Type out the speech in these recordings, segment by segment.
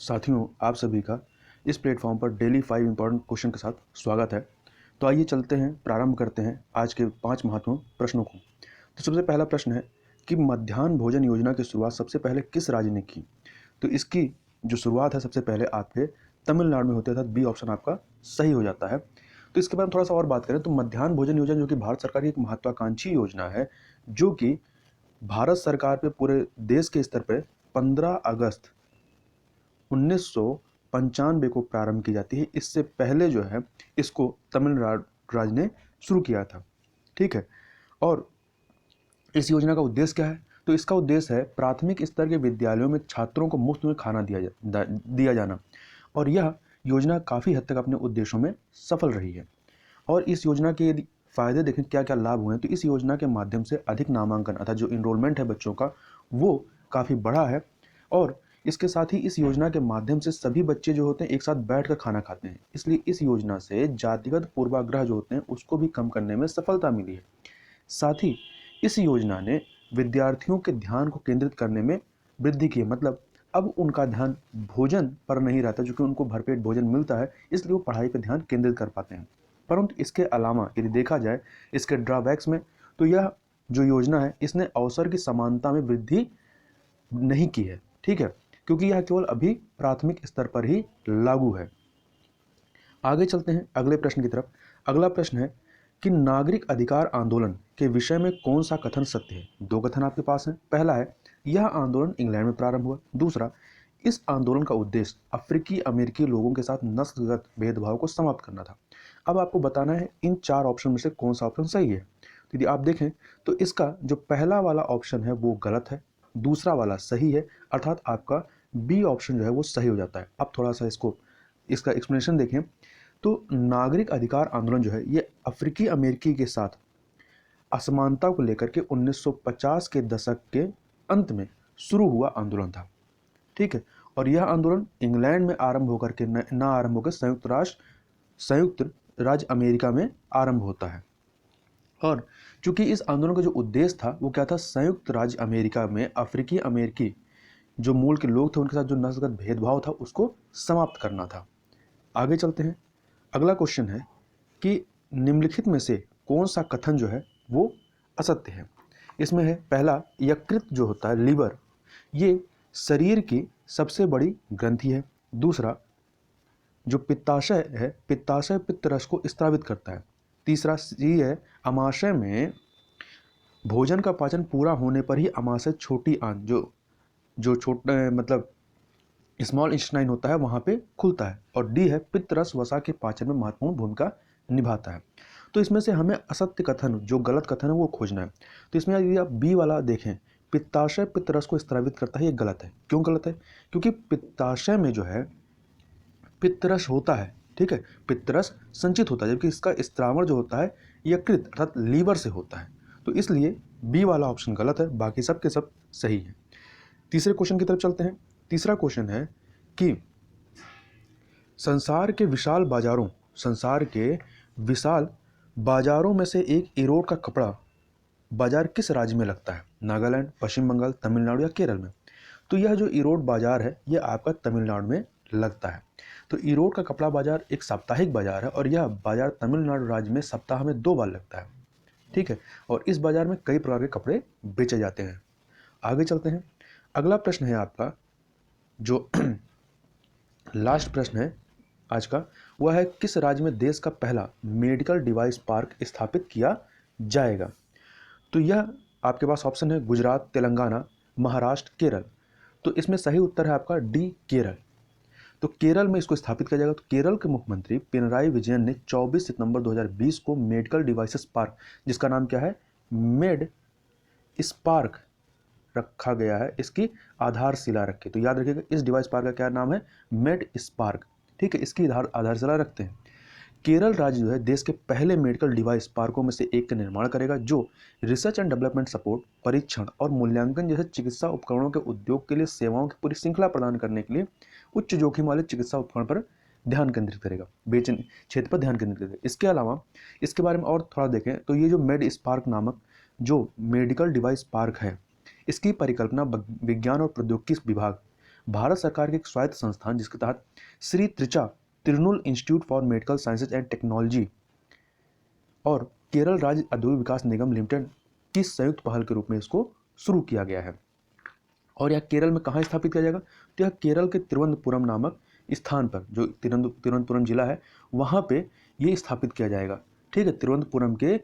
साथियों, आप सभी का इस प्लेटफॉर्म पर डेली 5 इंपॉर्टेंट क्वेश्चन के साथ स्वागत है। तो आइए चलते हैं, प्रारंभ करते हैं आज के 5 महत्वपूर्ण प्रश्नों को। तो सबसे पहला प्रश्न है कि मध्याह्न भोजन योजना की शुरुआत सबसे पहले किस राज्य ने की? तो इसकी जो शुरुआत है सबसे पहले आपके तमिलनाडु में होती है, अर्थात बी ऑप्शन आपका सही हो जाता है। तो इसके बाद हम थोड़ा सा और बात करें तो मध्याह्न भोजन योजना जो कि भारत सरकार की एक महत्वाकांक्षी योजना है, जो कि भारत सरकार पे पूरे देश के स्तर पर 15 अगस्त 1995 को प्रारंभ की जाती है। इससे पहले जो है इसको तमिलनाडु राज्य ने शुरू किया था। ठीक है, और इस योजना का उद्देश्य क्या है? तो इसका उद्देश्य है प्राथमिक स्तर के विद्यालयों में छात्रों को मुफ्त में खाना दिया जाना, और यह योजना काफ़ी हद तक अपने उद्देश्यों में सफल रही है। और इस योजना के यदि फायदे देखें, क्या क्या लाभ हुए हैं, तो इस योजना के माध्यम से अधिक नामांकन अर्थात जो इनरोलमेंट है बच्चों का वो काफ़ी बढ़ा है। और इसके साथ ही इस योजना के माध्यम से सभी बच्चे जो होते हैं एक साथ बैठकर खाना खाते हैं, इसलिए इस योजना से जातिगत पूर्वाग्रह जो होते हैं उसको भी कम करने में सफलता मिली है। साथ ही इस योजना ने विद्यार्थियों के ध्यान को केंद्रित करने में वृद्धि की है, मतलब अब उनका ध्यान भोजन पर नहीं रहता, जो कि उनको भरपेट भोजन मिलता है, इसलिए वो पढ़ाई पर ध्यान केंद्रित कर पाते हैं। परंतु इसके अलावा यदि देखा जाए इसके ड्रॉबैक्स में, तो यह जो योजना है इसने अवसर की समानता में वृद्धि नहीं की है। ठीक है, क्योंकि यह केवल अभी प्राथमिक स्तर पर ही लागू है। आगे चलते हैं अगले प्रश्न की तरफ। अगला प्रश्न है कि नागरिक अधिकार आंदोलन के विषय में कौन सा कथन सत्य है? दो कथन आपके पास हैं। पहला है यह आंदोलन इंग्लैंड में प्रारंभ हुआ। दूसरा, इस आंदोलन का उद्देश्य अफ्रीकी अमेरिकी लोगों के साथ नस्लगत भेदभाव को समाप्त करना था। अब आपको बताना है इन चार ऑप्शन में से कौन सा ऑप्शन सही है। तो यदि आप देखें तो इसका जो पहला वाला ऑप्शन है वो गलत है, दूसरा वाला सही है, अर्थात आपका बी ऑप्शन जो है वो सही हो जाता है। अब थोड़ा सा इसका एक्सप्लेनेशन देखें तो नागरिक अधिकार आंदोलन जो है ये अफ्रीकी अमेरिकी के साथ असमानता को लेकर के 1950 के दशक के अंत में शुरू हुआ आंदोलन था। ठीक है, और यह आंदोलन इंग्लैंड में आरंभ होकर के न आरंभ होकर संयुक्त राज्य अमेरिका में आरंभ होता है। और चूंकि इस आंदोलन का जो उद्देश्य था वो क्या था, संयुक्त राज्य अमेरिका में अफ्रीकी अमेरिकी जो मूल के लोग थे उनके साथ जो नस्लगत भेदभाव था उसको समाप्त करना था। आगे चलते हैं। अगला क्वेश्चन है कि निम्नलिखित में से कौन सा कथन जो है वो असत्य है? इसमें है पहला, यकृत जो होता है लीवर, ये शरीर की सबसे बड़ी ग्रंथि है। दूसरा, जो पित्ताशय है, पित्ताशय पित्त रस को स्रावित करता है। तीसरा सी है, अमाशय में भोजन का पाचन पूरा होने पर ही अमाशय छोटी आंत जो छोटा मतलब स्मॉल इंटेस्टाइन होता है वहाँ पे खुलता है। और डी है, पित्त रस वसा के पाचन में महत्वपूर्ण भूमिका निभाता है। तो इसमें से हमें असत्य कथन, जो गलत कथन है वो खोजना है। तो इसमें यदि आप बी वाला देखें, पित्ताशय पित्त रस को स्रावित करता है, ये गलत है। क्यों गलत है? क्योंकि पित्ताशय में जो है पित्तरस होता है। ठीक है, पित्तरस संचित होता है, जबकि इसका स्त्रावण जो होता है यकृत अर्थात लीवर से होता है। तो इसलिए बी वाला ऑप्शन गलत है, बाकी सब के सब सही है। तीसरे क्वेश्चन की तरफ चलते हैं। तीसरा क्वेश्चन है कि संसार के विशाल बाजारों में से एक इरोड का कपड़ा बाजार किस राज्य में लगता है? नागालैंड, पश्चिम बंगाल, तमिलनाडु या केरल में? तो यह जो इरोड बाजार है यह आपका तमिलनाडु में लगता है। तो इरोड का कपड़ा बाजार एक साप्ताहिक बाजार है और यह बाजार तमिलनाडु राज्य में सप्ताह में 2 बार लगता है। ठीक है, और इस बाजार में कई प्रकार के कपड़े बेचे जाते हैं। आगे चलते हैं। अगला प्रश्न है आपका जो लास्ट प्रश्न है आज का, वह है किस राज्य में देश का पहला मेडिकल डिवाइस पार्क स्थापित किया जाएगा? तो यह आपके पास ऑप्शन है गुजरात, तेलंगाना, महाराष्ट्र, केरल। तो इसमें सही उत्तर है आपका डी, केरल। तो केरल में इसको स्थापित किया जाएगा। तो केरल के मुख्यमंत्री पिनराई विजयन ने 24 सितंबर 2020 को मेडिकल डिवाइसेस पार्क, जिसका नाम क्या है, मेड स्पार्क रखा गया है, इसकी आधारशिला रखी। तो याद रखिएगा इस डिवाइस पार्क का क्या नाम है, मेड स्पार्क। ठीक है, इसकी आधारशिला रखते हैं। केरल राज्य जो है देश के पहले मेडिकल डिवाइस पार्कों में से एक का निर्माण करेगा, जो रिसर्च एंड डेवलपमेंट सपोर्ट, परीक्षण और मूल्यांकन जैसे चिकित्सा उपकरणों के उद्योग के लिए सेवाओं की पूरी श्रृंखला प्रदान करने के लिए उच्च जोखिम वाले चिकित्सा उपकरण पर ध्यान केंद्रित करेगा, बेचन क्षेत्र पर ध्यान केंद्रित करेगा। इसके अलावा इसके बारे में और थोड़ा देखें तो ये जो मेड स्पार्क नामक जो मेडिकल डिवाइस पार्क है, इसकी परिकल्पना विज्ञान और प्रौद्योगिकी विभाग भारत सरकार के एक स्वायत्त संस्थान जिसके तहत श्री त्रिचा Tirunal institute for medical sciences and technology और केरल राज्य औद्योगिक विकास निगम लिमिटेड की संयुक्त पहल के रूप में इसको शुरू किया गया है। और यह केरल में कहाँ स्थापित किया जाएगा? तो यह केरल के तिरुवनंतपुरम नामक स्थान पर, जो तिरुवनंतपुरम जिला है, वहाँ पे ये स्थापित किया जाएगा। ठीक है, तिरुवनंतपुरम के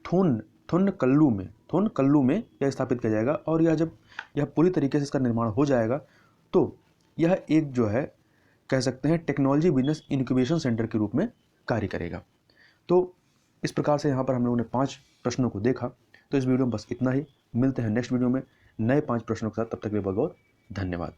थोनकल्लू में यह स्थापित किया जाएगा। और यह पूरी तरीके से इसका निर्माण हो जाएगा तो यह एक जो है कह सकते हैं टेक्नोलॉजी बिजनेस इनक्यूबेशन सेंटर के रूप में कार्य करेगा। तो इस प्रकार से यहाँ पर हम लोगों ने 5 प्रश्नों को देखा। तो इस वीडियो में बस इतना ही। मिलते हैं नेक्स्ट वीडियो में नए 5 प्रश्नों के साथ। तब तक के लिए बहुत बहुत धन्यवाद।